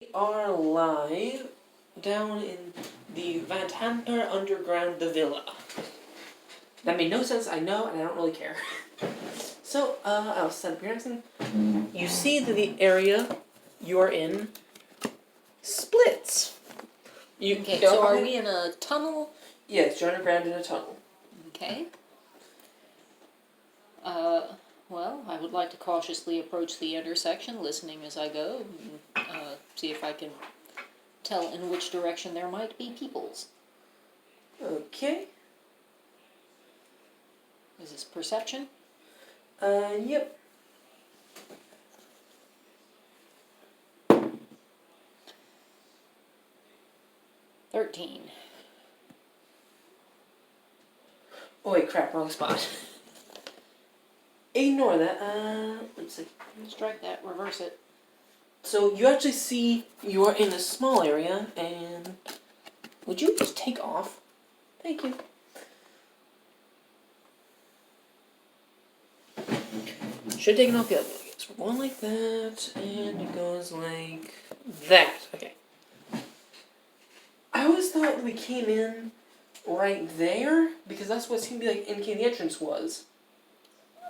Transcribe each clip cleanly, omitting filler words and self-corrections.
We are live down in the Van Tamper underground, the villa. That made no sense, I know, and I don't really care. So, I'll set up your accent. You see that the area you're in splits. Okay, so are we in a tunnel? Yes, you're underground in a tunnel. Okay. Well, I would like to cautiously approach the intersection, listening as I go, and see if I can tell in which direction there might be peoples. Okay. Is this perception? Yep. $13. Oh wait, crap, wrong spot. Ignore that, let's see. Strike that, reverse it. So you actually see you are in a small area, and would you just take off? Thank you. Should have taken off the other one. So one like that, and it goes like that. Okay. I always thought we came in right there, because that's what it seemed to be like indicating the entrance was.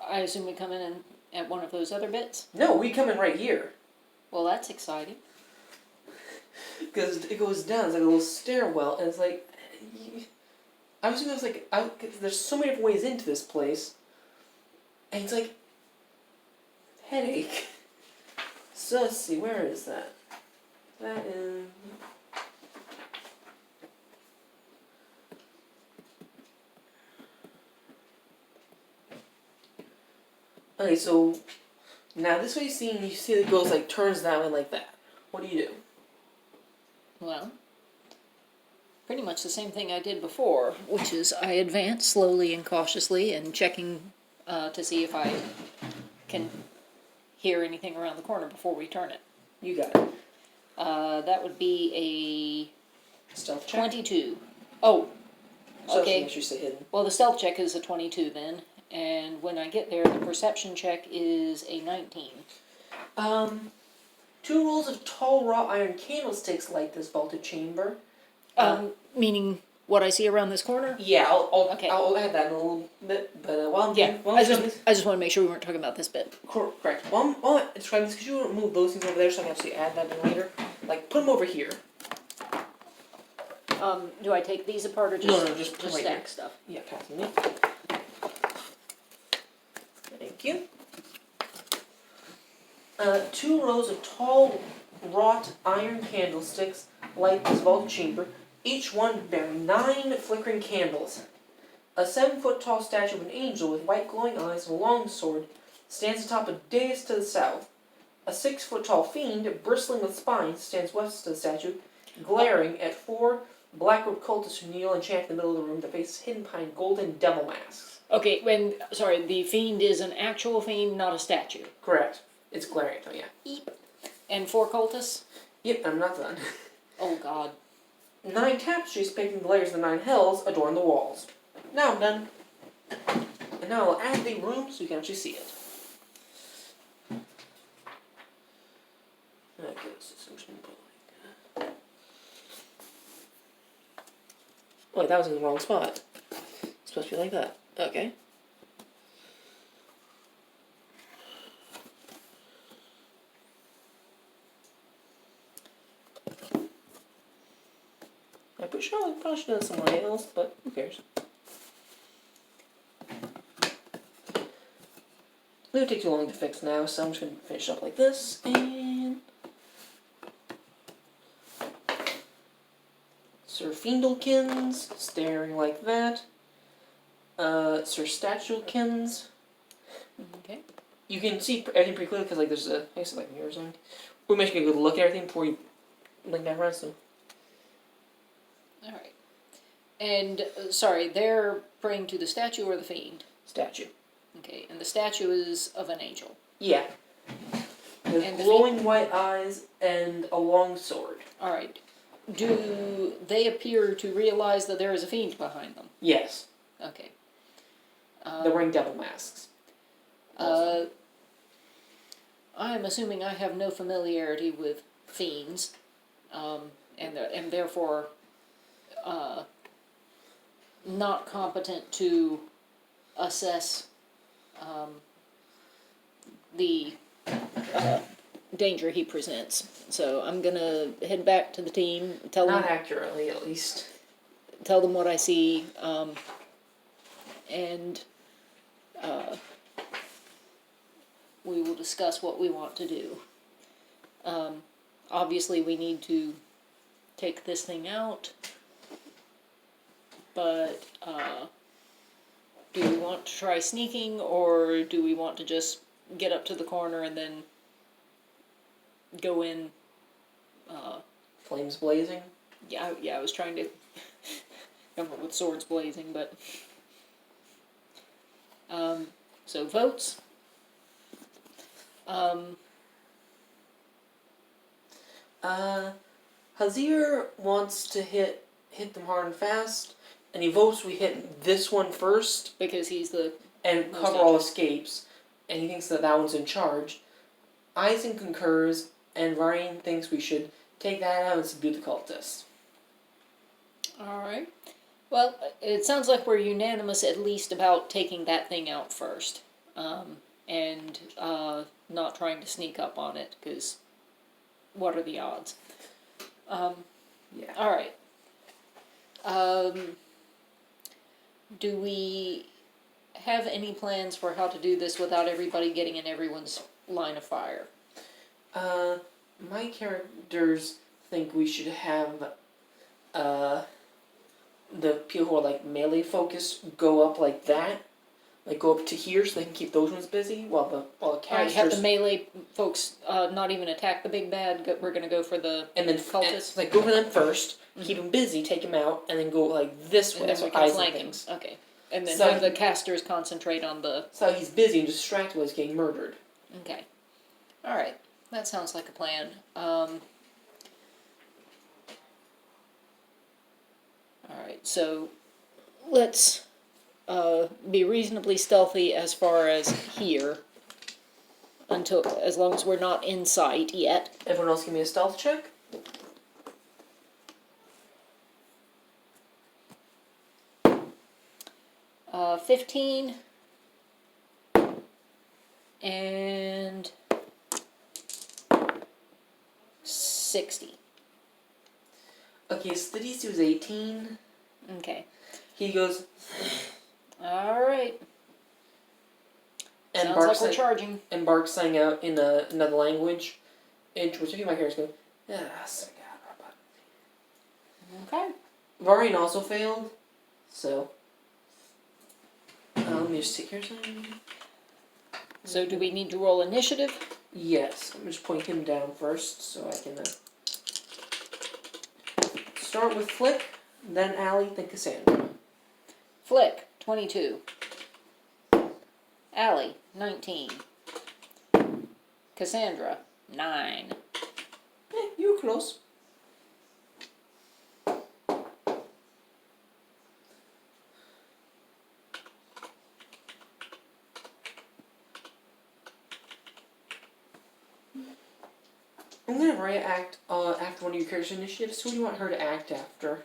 I assume we come in at one of those other bits? No, we come in right here. Well, that's exciting. Because it goes down, it's like a little stairwell, and it's like... I was like, there's so many different ways into this place, and it's like... Headache. So let's see, where is that? That is... Okay, so now this way you see it goes like turns that way like that. What do you do? Well, pretty much the same thing I did before, which is I advance slowly and cautiously and checking to see if I can hear anything around the corner before we turn it. You got it. That would be a Stealth check? 22. Oh, Stealth okay. makes you stay hidden. Well, the stealth check is a 22 then, and when I get there, the perception check is a 19. 2 rolls of tall wrought iron candlesticks light this vaulted chamber. Meaning what I see around this corner? Yeah, Okay. I'll add that in a little bit, but while I'm I just want to make sure we weren't talking about this bit. Correct. While I'm describing this, could you move those things over there so I can actually add that in later? Like, put them over here. Do I take these apart or just No, just put right stack here. stuff? Yeah, pass them in. Thank you. 2 rows of tall wrought iron candlesticks light this vaulted chamber, each one bearing 9 flickering candles. A 7-foot tall statue of an angel with white glowing eyes and a long sword stands atop a dais to the south. A 6-foot tall fiend, bristling with spines, stands west of the statue, glaring at 4 black-robed cultists who kneel and chant in the middle of the room, their faces hidden behind golden devil masks. Okay, sorry, the fiend is an actual fiend, not a statue. Correct. It's glaring at them, yeah. Eep. And 4 cultists? Yep, I'm not done. Oh, God. 9 tapestries depicting the layers of the 9 hells adorn the walls. Now I'm done. And now I'll add the room so you can actually see it. Okay, so I'm just gonna put like that. Wait, that was in the wrong spot. It's supposed to be like that. Okay. I'm pretty sure I probably should have done somewhere else, but who cares? It would take too long to fix now, so I'm just going to finish up like this, and... Sir Fiendlekins, staring like that. Sir Statulekins. Okay. You can see everything pretty clearly, because like, there's a... I guess it's like mirrors on. We're making a good look at everything before you link back around, so... Alright. And, sorry, they're praying to the statue or the fiend? Statue. Okay, and the statue is of an angel? Yeah. With glowing white eyes and a long sword. Alright. Do they appear to realize that there is a fiend behind them? Yes. Okay. They're wearing devil masks. I'm assuming I have no familiarity with fiends. and therefore not competent to assess the danger he presents. So I'm gonna head back to the team, tell Not them accurately, at least. what I see, and we will discuss what we want to do. Obviously, we need to take this thing out, but do we want to try sneaking, or do we want to just get up to the corner and then go in? Flames blazing. Yeah, I was trying to come up with swords blazing, but so votes. Hazir wants to hit them hard and fast, and he votes we hit this one first Because he's the and Most cover all dangerous. escapes, and he thinks that one's in charge. Eisen concurs, and Varian thinks we should take that out and subdue the cultists. Alright. Well, it sounds like we're unanimous at least about taking that thing out first. And not trying to sneak up on it, because what are the odds? Yeah. Alright. Do we have any plans for how to do this without everybody getting in everyone's line of fire? My characters think we should have the people who are like melee focused go up like that, like go up to here so they can keep those ones busy while the Alright, casters have the melee folks not even attack the big bad. We're gonna go for the and then cultists. like go for them first, keep them busy, take them out, and then go like this way. And That's then we what can Eisen flank him. thinks. Okay. And then So have the casters concentrate on the... So he's busy and distracted while he's getting murdered. Okay. Alright. That sounds like a plan. Alright, so let's be reasonably stealthy as far as here. As long as we're not in sight yet. Everyone else give me a stealth check. 15 and 60. Okay, so the DC was 18. Okay. He goes, Alright. and Sounds barks like we're charging. and barks something out in another language, in which my characters go, yes. Okay. Varian also failed, so let me just take care of something. So do we need to roll initiative? Yes, I'm just putting him down first so I can start with Flick, then Allie, then Cassandra. Flick, 22. Allie, 19. Cassandra, 9. You were close. I'm gonna have Rhea act after one of your character's initiatives. Who do you want her to act after?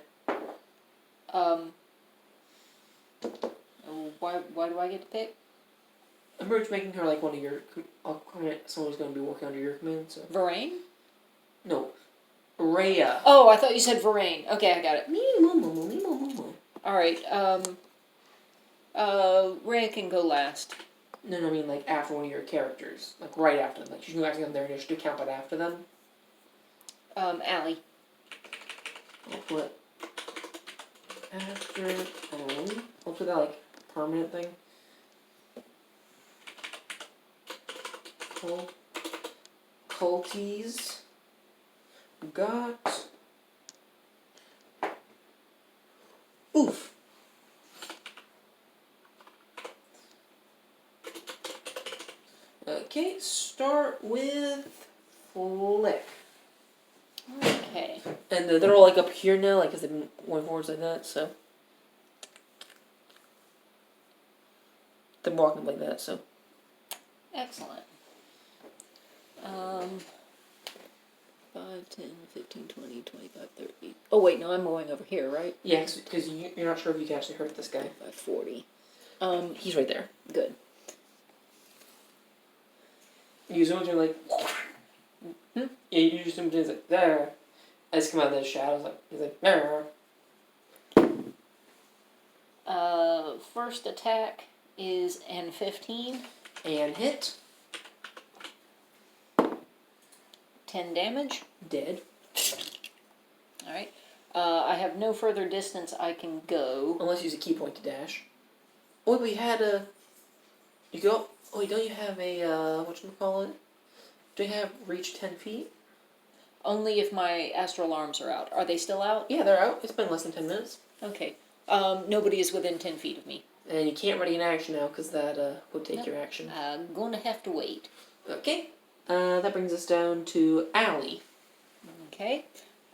Why do I get to pick? I'm just making her like one of your. Someone who's gonna be working under your command. So Varaine? no, Rhea. Oh, I thought you said Varaine. Okay, I got it. Alright, Rhea can go last. No, I mean like after one of your characters, like right after them. Like she's gonna actually have their initiative count, but after them. Allie. I'll put after Allie. I'll put that like permanent thing. Culties. Got. Oof. Okay, start with Flick. Okay. And they're all like up here now, like, because they've been going forwards like that, so. They're walking like that, so. Excellent. 5, 10, 15, 20, 25, 30. Oh, wait, no, I'm going over here, right? Yeah, because you're not sure if you can actually hurt this guy. 25, 40. He's right there. Good. You zoom in like, yeah, you just zoom in, he's like, there. I just come out of the shadows, like, he's like, there. First attack is an 15. And hit. 10 damage. Dead. Alright. I have no further distance I can go. Unless you use a key point to dash. Oh, we had a... You go... Oh, wait, don't you have a, whatchamacallit? Do you have reach 10 feet? Only if my astral arms are out. Are they still out? Yeah, they're out. It's been less than 10 minutes. Okay. Nobody is within 10 feet of me. And you can't ready an action now, because that, would take your action. Gonna have to wait. Okay. That brings us down to Allie. Okay.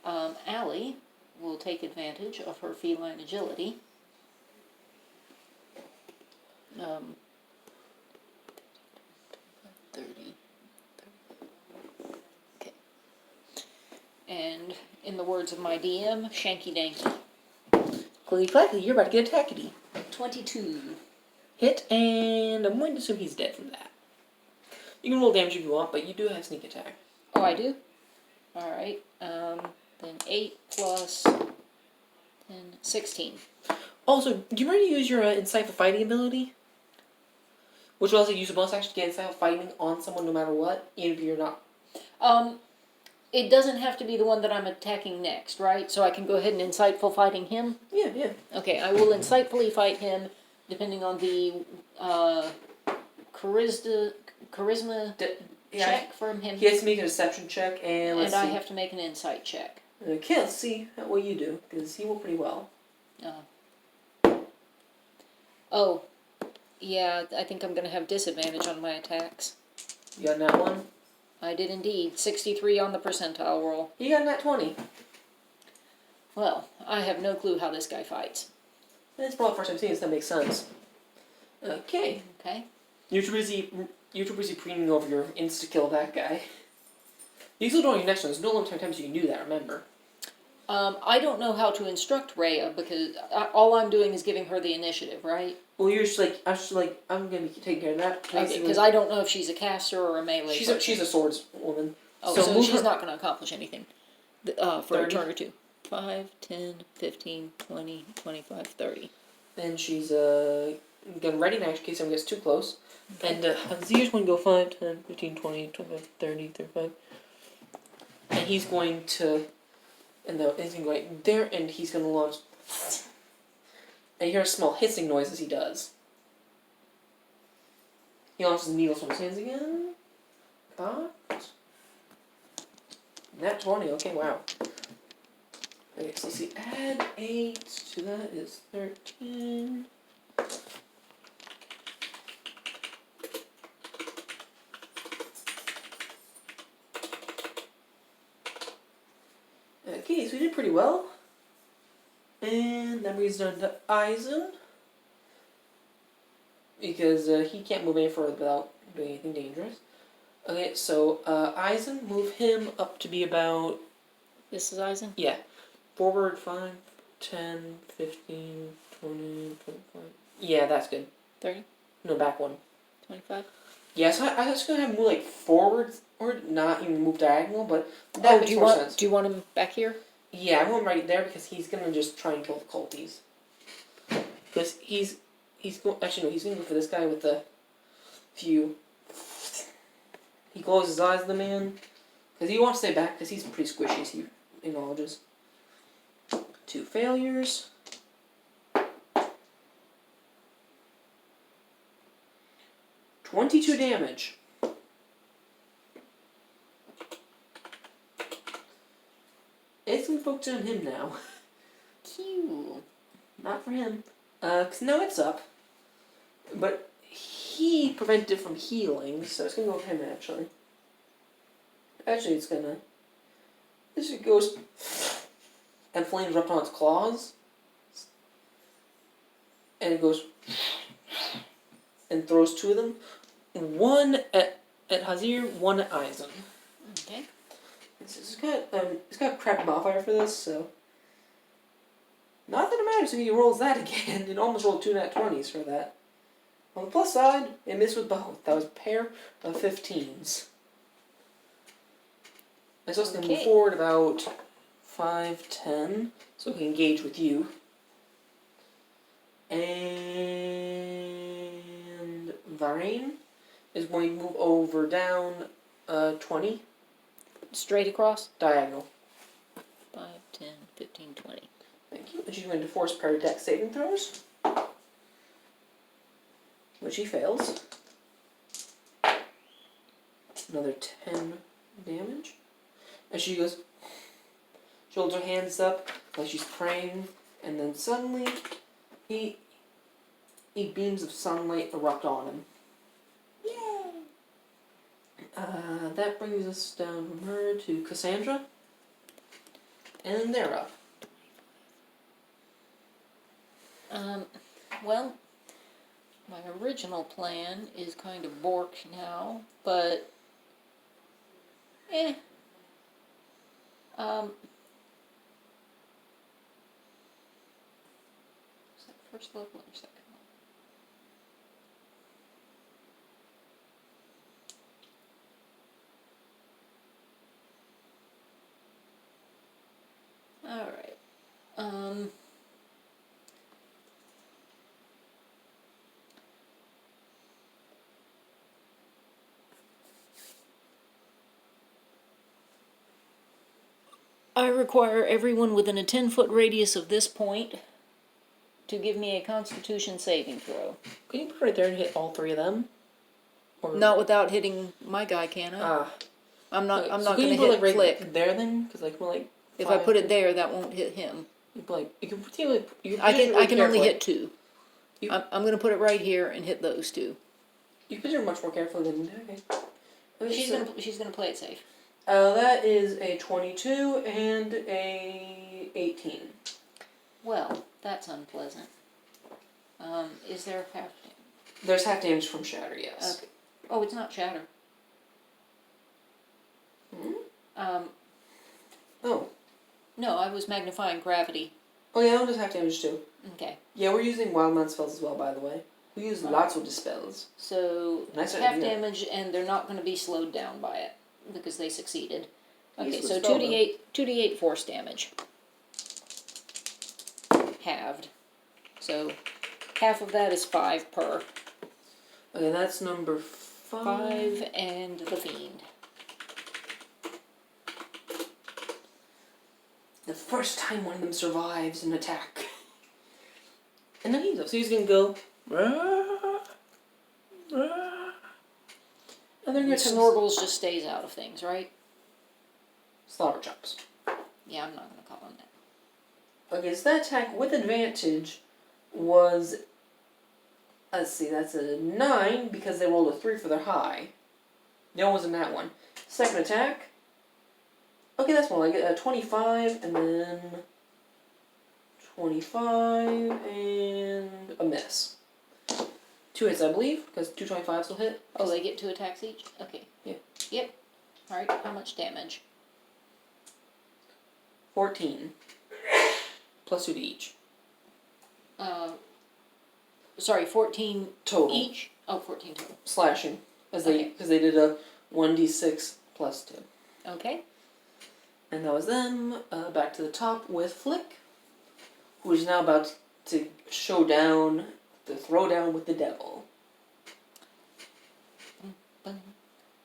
Allie will take advantage of her feline agility. 30. Okay. And in the words of my DM, shanky danky. Clickety clackety, you're about to get attackety. 22. Hit, and I'm going to assume he's dead from that. You can roll damage if you want, but you do have sneak attack. Oh, I do? Alright. Then 8 plus 10, 16. Also, do you remember to use your Insightful Fighting ability? Which will also use a bonus action to get Insightful Fighting on someone no matter what, even if you're not. It doesn't have to be the one that I'm attacking next, right? So I can go ahead and insightful fighting him? Yeah, yeah. Okay, I will insightfully fight him, depending on the charisma check from him. He has to make a deception check, and let's see. I have to make an insight check. Okay, let's see what you do, because he will pretty well. Oh, yeah, I think I'm going to have disadvantage on my attacks. You got that one? I did indeed. 63 on the percentile roll. You got that 20. Well, I have no clue how this guy fights. It's probably the first time seeing this, that makes sense. Okay. Okay. You're too busy preening over your insta-kill that guy. You still don't your next one. There's no limit to times you can do that, remember. I don't know how to instruct Rhea, because all I'm doing is giving her the initiative, right? Well, you're just like, I'm going to be taking care of that. Okay, because I don't know if she's a caster or a melee She's person. she's a swordswoman. Oh, so she's not going to accomplish anything for 30? a turn or two. 5, 10, 15, 20, 25, 30. Then she's getting ready now in case someone gets too close. Okay. And Hazir's going to go 5, 10, 15, 20, 25, 30, 35. And he's going to... And he's going to go right there, and he's going to launch... And you hear a small hissing noise as he does. He launches the needles from his hands again. But... Nat 20, okay, wow. Okay, so let's see, add 8 to that is 13. Okay, so we did pretty well. And that brings us down to Eisen. Because he can't move any further without doing anything dangerous. Okay, so Eisen, move him up to be about... This is Eisen? Yeah. Forward 5, 10, 15, 20, 25. Yeah, that's good. 30? No, back 1. 25? Yeah, so I was going to have him move like forward, or not even move diagonal, but that makes more sense. Do you want him back here? Yeah, I want him right there because he's going to just try and kill the culties. Because he's going, actually no, he's going to go for this guy with the few. He closes his eyes, the man, because he wants to stay back because he's pretty squishy, as he acknowledges. 2 failures. $22 damage. It's gonna focus on him now. Cute. Not for him. Cause now it's up. But he prevented it from healing, so it's gonna go with him actually. Actually, it's gonna. This goes. And flames erupt on its claws. And it goes. And throws 2 of them. 1 at Hazir, 1 at Eisen. Okay. It's got crap modifier for this, so not that it matters if he rolls that again. It almost rolled 2 nat 20s for that. On the plus side, it missed with both. That was a pair of 15s. And so it's going to move forward about 5, 10, so we can engage with you. And Varane is going to move over down 20. Straight across? Diagonal. 5, 10, 15, 20. Thank you. And she's going to force pair dex saving throws, which he fails. Another 10 damage. And she goes, she holds her hands up like she's praying, and then suddenly, beams of sunlight erupt on him. Yay! That brings us down from her to Cassandra. And they're up. Well, my original plan is kind of borked now, but Is that first level or second level? Alright. I require everyone within a 10-foot radius of this point to give me a Constitution saving throw. Can you put it right there and hit all 3 of them? Or Not without hitting my guy, can I? I'm not so going can to you put hit like right flick. there then? Because like we're like. If I put it there, that won't hit him. You can put I can only carefully. hit 2. I'm going to put it right here and hit those 2. You put it much more carefully than okay. She's gonna play it safe. That is a 22 and a 18. Well, that's unpleasant. Is there half damage? There's half damage from shatter, yes. Okay. Oh, it's not shatter. Oh. No, I was magnifying gravity. Oh yeah, that one does half damage too. Okay. Yeah, we're using wild man spells as well, by the way. We use lots of dispels. So, Nice half idea. damage, and they're not going to be slowed down by it, because they succeeded. Okay, Use so the spell, 2d8 force damage. Halved. So, half of that is 5 per. Okay, that's number 5. 5 and the fiend. The first time one of them survives an attack. And then so he's gonna go. And they're And gonna Snorgles just stays out of things, right? slaughter chops. Yeah, I'm not going to call him that. Okay, so that attack with advantage was, let's see, that's a 9 because they rolled a 3 for their high. No, it wasn't that one. Second attack. Okay, that's more like it. 25 and then 25 and a miss. 2 hits, I believe, because 2 25s will hit. Oh, they get 2 attacks each? Okay. Yeah. Yep. Alright, how much damage? 14. Plus 2 to each. Sorry, 14 Total. each? Oh, 14 total. Slashing. Okay. Because they did a 1d6 plus 2. Okay. And that was them. Back to the top with Flick, who is now about to throw down with the devil.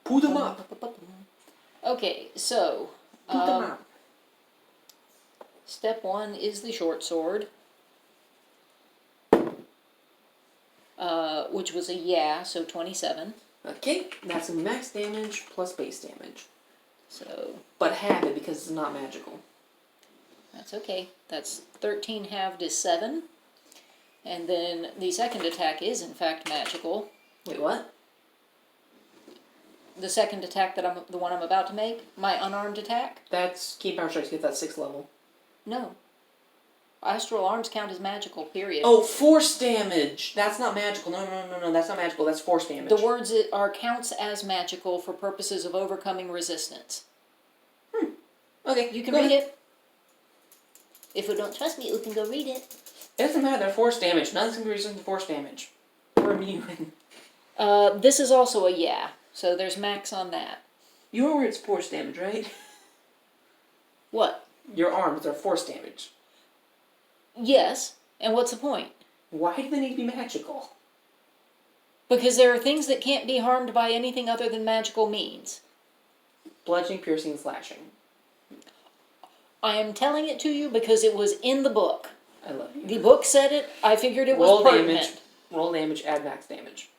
Put them up. Okay, so Put them up. step 1 is the short sword, which was so 27. Okay, that's max damage plus base damage. So But half it because it's not magical. that's okay. That's 13 halved is 7. And then the second attack is in fact magical. Wait, what? The second attack the one I'm about to make, my unarmed attack? That's Key Power Strikes get that 6th level. No. Astral arms count as magical, period. Oh, force damage! That's not magical. No, that's not magical. That's force damage. The words are counts as magical for purposes of overcoming resistance. Okay, You can go read ahead. it. If you don't trust me, you can go read it. It doesn't matter, they're force damage. Nothing's gonna be resistant to force damage. We're immune. This is also a yeah, so there's max on that. You know where it's force damage, right? What? Your arms are force damage. Yes, and what's the point? Why do they need to be magical? Because there are things that can't be harmed by anything other than magical means. Bludgeoning, piercing, and slashing. I am telling it to you because it was in the book. I love you. The book said it, I figured it was Roll pertinent. damage. Roll damage, add max damage.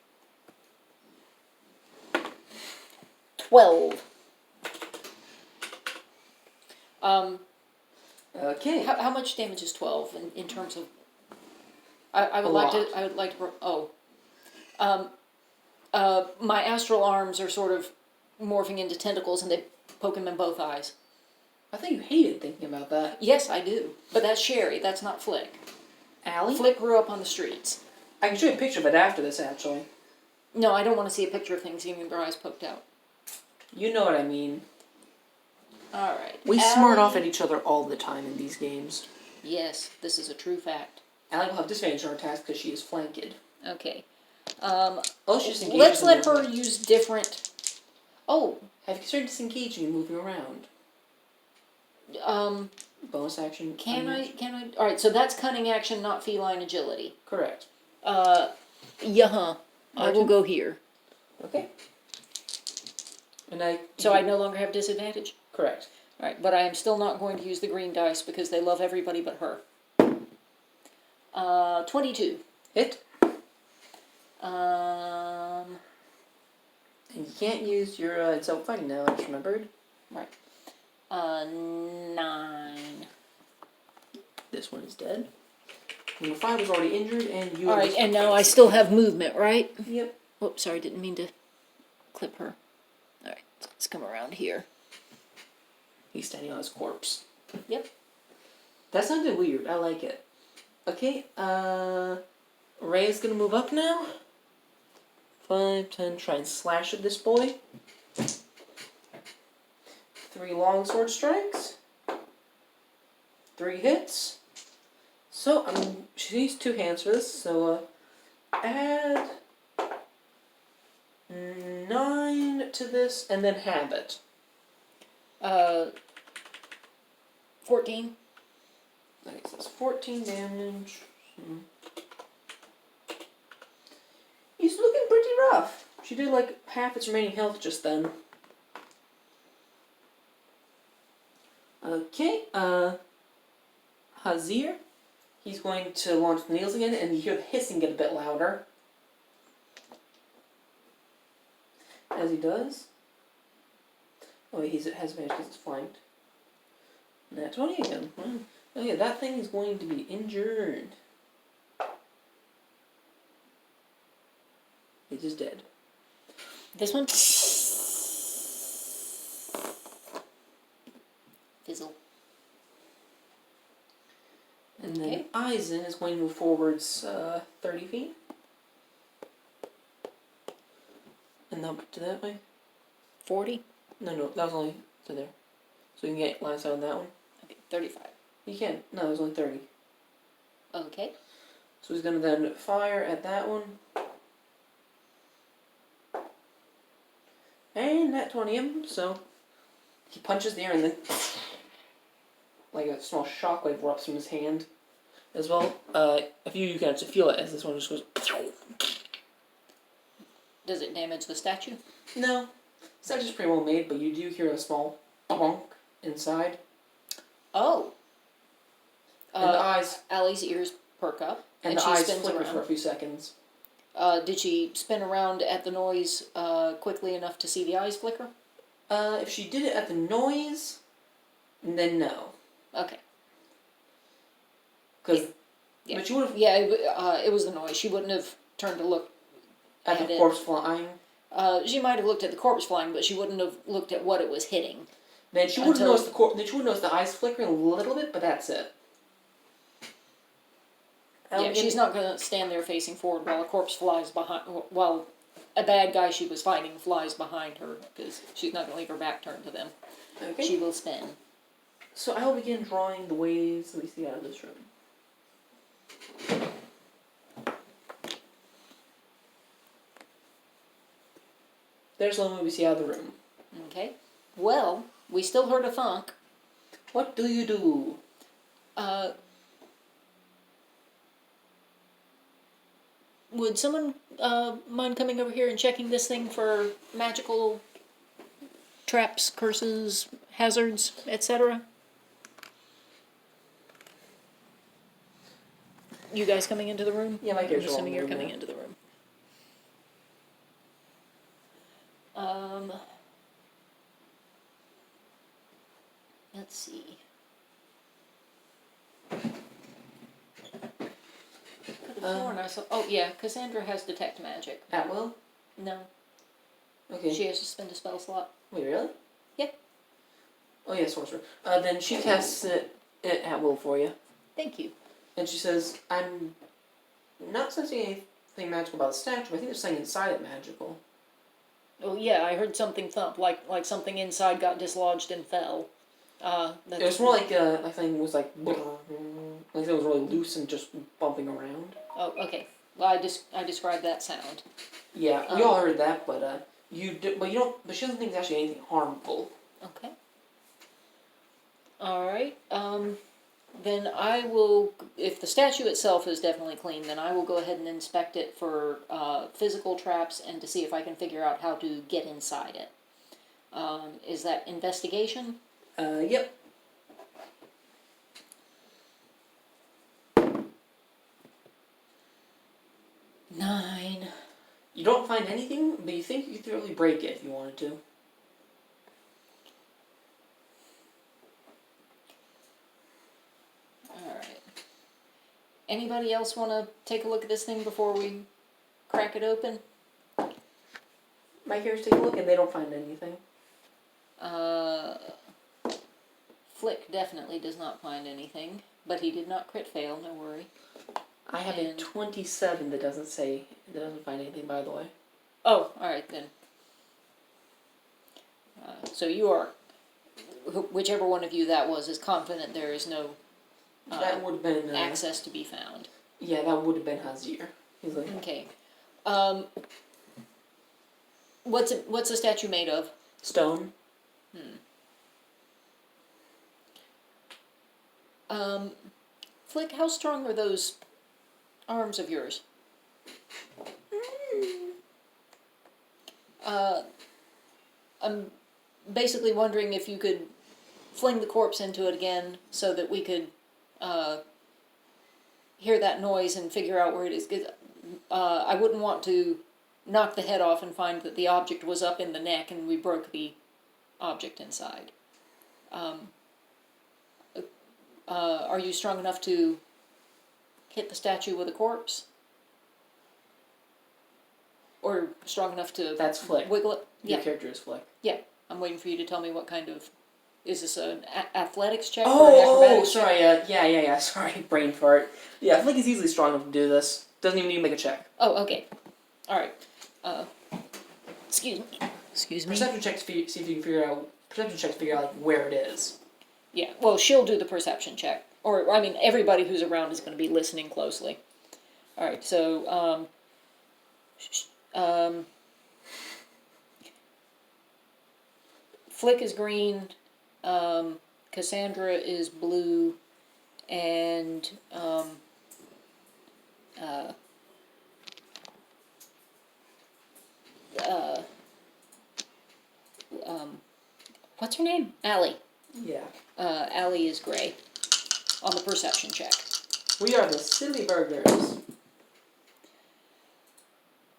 12. Okay. How much damage is 12 in terms of... I would A like lot. to... I would like to... my astral arms are sort of morphing into tentacles and they poke him in both eyes. I think you hated thinking about that. Yes, I do. But that's Sherry, that's not Flick. Allie? Flick grew up on the streets. I can show you a picture of it after this, actually. No, I don't want to see a picture of things seeing their eyes poked out. You know what I mean. Alright. We smart off at each other all the time in these games. Yes, this is a true fact. Allie will have disadvantage on her attacks because she is flanked. Okay. Oh, she's engaged. Let's let her use different... Oh, Have you started disengaging and moving around? Bonus action. Can I? Alright, so that's cunning action, not feline agility. Correct. Yeah, I will go here. Okay. And So I no longer have disadvantage? Correct. Alright, but I am still not going to use the green dice because they love everybody but her. 22. Hit. Um, And you can't use your self-fighting now, I just remembered. right. 9. This one is dead. Number 5 was already injured, and you... Alright, and now I still have movement, right? Yep. Oops, sorry, didn't mean to clip her. Alright, let's come around here. He's standing on his corpse. Yep. That sounded weird. I like it. Okay, Ray's gonna move up now. 5, 10, try and slash at this boy. 3 longsword strikes. 3 hits. So, she needs 2 hands for this, so, add 9 to this, and then halve it. 14. Okay, so that's 14 damage. He's looking pretty rough. She did like half its remaining health just then. Okay, Hazir. He's going to launch the nails again, and you hear the hissing get a bit louder. As he does. Oh, he has advantage because it's flanked. Nat 20 again. Oh yeah, that thing is going to be injured. It is dead. This one? Fizzle. And then Okay. Eisen is going to move forwards 30 feet. And then to that way? 40? No, that was only to there. So you can get line sight on that one. Okay, 35. You can. No, it was only 30. Okay. So he's going to then fire at that one. And that 20 him, so he punches the air and then like a small shockwave erupts from his hand as well. If you can actually feel it as this one just goes. Does it damage the statue? No, statue's pretty well made, but you do hear a small bonk inside. Oh. And the eyes. Allie's ears perk up. And the she eyes spins flicker around. for a few seconds. Did she spin around at the noise quickly enough to see the eyes flicker? If she did it at the noise, then no. Okay. Because, Yeah. but you would have Yeah, it was the noise. She wouldn't have turned to look at the corpse flying. She might have looked at the corpse flying, but she wouldn't have looked at what it was hitting. Then she would have noticed Then she would notice the eyes flickering a little bit, but that's it. Yeah, she's not going to stand there facing forward while a corpse flies behind, while a bad guy she was fighting flies behind her, because she's not going to leave her back turned to them. Okay. She will spin. So I will begin drawing the waves that we see out of this room. There's the one we see out of the room. Okay. Well, we still heard a thunk. What do you do? Would someone mind coming over here and checking this thing for magical traps, curses, hazards, etc.? You guys coming into the room? Yeah, my I'm character's assuming all in you're the room coming now. into the room. Let's see. Could have sworn I saw. Oh yeah, Cassandra has detect magic. At will? No, Okay. she has to spend a spell slot. Wait, really? Yeah. Oh yeah, sorcerer. Then she casts it at will for you. Thank you. And she says, I'm not sensing anything magical about the statue, but I think there's something inside it magical. Oh yeah, I heard something thump, like something inside got dislodged and fell. It was more like something was like it was really loose and just bumping around. Oh, okay. Well, I described that sound. Yeah, we all heard that, but but you don't. But she doesn't think it's actually anything harmful. Okay. All right. Then I will, if the statue itself is definitely clean, then I will go ahead and inspect it for physical traps and to see if I can figure out how to get inside it. Is that investigation? Yep. Nine. You don't find anything, but you think you could thoroughly break it if you wanted to. Alright. Anybody else want to take a look at this thing before we crack it open? My characters take a look and they don't find anything. Flick definitely does not find anything, but he did not crit fail, no worry. I have a 27 that doesn't find anything, by the way. Oh, alright then. So you are, whichever one of you that was, is confident there is no That would have been access to be found. Yeah, that would have been Hazir. He's like, Okay. What's the statue made of? stone. Flick, how strong are those arms of yours? I'm basically wondering if you could fling the corpse into it again so that we could hear that noise and figure out where it is. I wouldn't want to knock the head off and find that the object was up in the neck and we broke the object inside. Are you strong enough to hit the statue with a corpse? Or strong enough to That's Flick. wiggle it? Your character is Flick. Yeah. I'm waiting for you to tell me what kind of... Is this an athletics check or an Oh, acrobatics check? sorry. Yeah. Sorry, brain fart. Yeah, Flick is easily strong enough to do this. Doesn't even need to make a check. Oh, okay. Alright. Excuse me. Perception checks see if you can figure out. Perception checks figure out like where it is. Yeah, well, she'll do the perception check. Or, I mean, everybody who's around is going to be listening closely. Alright, so, Flick is green, Cassandra is blue, and, what's her name? Allie. Yeah. Allie is gray on the perception check. We are the Silly Burgers.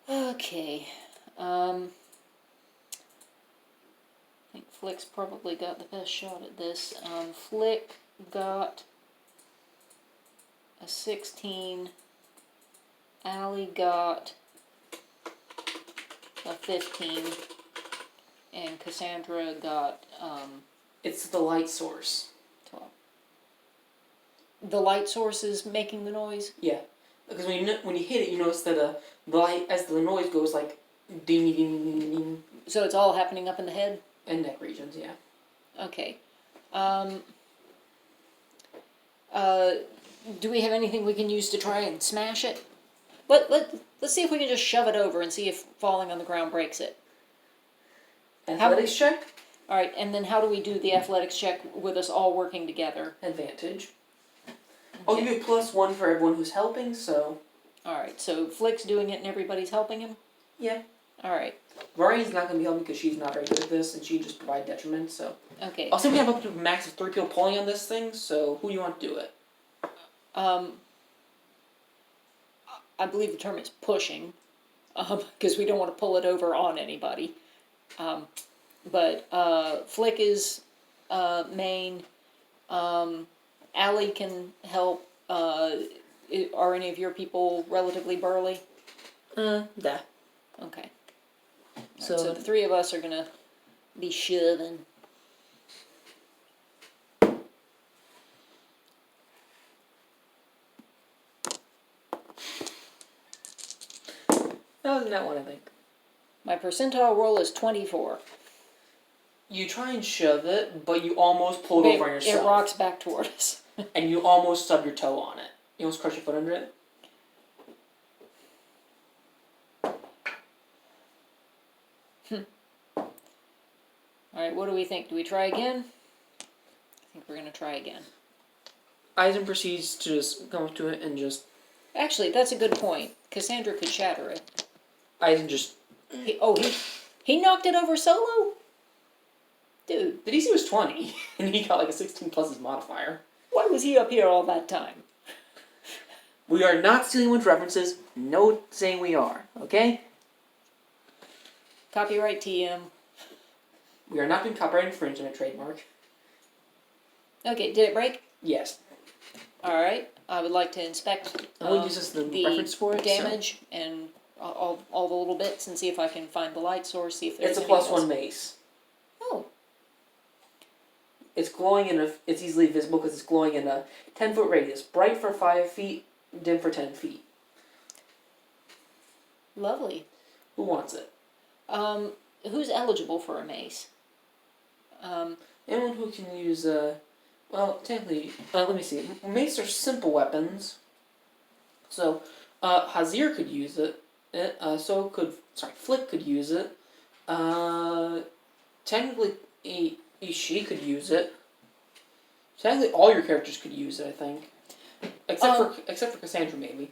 Okay. I think Flick's probably got the best shot at this. Flick got a 16. Allie got a 15. And Cassandra got It's the light source. 12. The light source is making the noise? Yeah, because when you hit it, you notice that the light, as the noise goes, like ding ding ding ding ding, So it's all happening up in the head? and neck regions. Yeah. Okay. do we have anything we can use to try and smash it? Let's see if we can just shove it over and see if falling on the ground breaks it. Athletics check? Alright, and then how do we do the athletics check with us all working together? Advantage. I'll give you +1 for everyone who's helping, so... Alright, so Flick's doing it and everybody's helping him? Yeah. Alright. Mari's not going to be helping because she's not very good at this, and she just provides detriment, so... Okay. I'll say we have up to a max of 3 people pulling on this thing, so who do you want to do it? I believe the term is pushing, because we don't want to pull it over on anybody. But Flick is main. Allie can help. Are any of your people relatively burly? Yeah. Okay. So, So the three of us are gonna be shoving. that wasn't that one, I think. My percentile roll is 24. You try and shove it, but you almost pull it over on yourself. It rocks back toward us. And you almost stub your toe on it. You almost crush your foot under it. Alright, what do we think? Do we try again? I think we're gonna try again. Eisen proceeds to just come up to it and just... Actually, that's a good point. Cassandra could shatter it. Eisen just... He knocked it over solo? Dude. The DC was 20, and he got like a 16 plus his modifier. Why was he up here all that time? We are not stealing with references. No saying we are, okay? Copyright TM. We are not doing copyright infringement, a trademark. Okay, did it break? Yes. Alright, I would like to inspect We'll use this as the reference for it, damage and all the little bits and see if I can find the light source, see if there's It's a anything +1 else. mace. Oh. It's glowing it's easily visible because it's glowing in a 10-foot radius. Bright for 5 feet, dim for 10 feet. Lovely. Who wants it? Who's eligible for a mace? Anyone who can use, well, technically, let me see. Mace are simple weapons. So, Hazir could use it. Flick could use it. Technically, she could use it. Technically, all your characters could use it, I think. Except for Cassandra, maybe.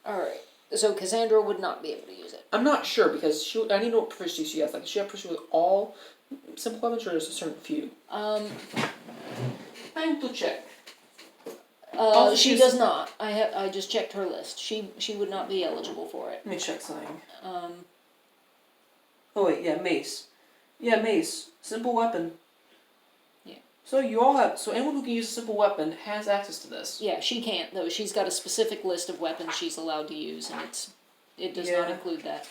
Alright, so Cassandra would not be able to use it. I'm not sure, because I need to know what proficiency she has. Like, does she have proficiency with all simple weapons, or just a certain few? I have to check. She does not. I just checked her list. She would not be eligible for it. Let me check something. Oh wait, yeah, mace. Yeah, mace. Simple weapon. Yeah. So anyone who can use a simple weapon has access to this. Yeah, she can't though. She's got a specific list of weapons she's allowed to use, and it does not include that.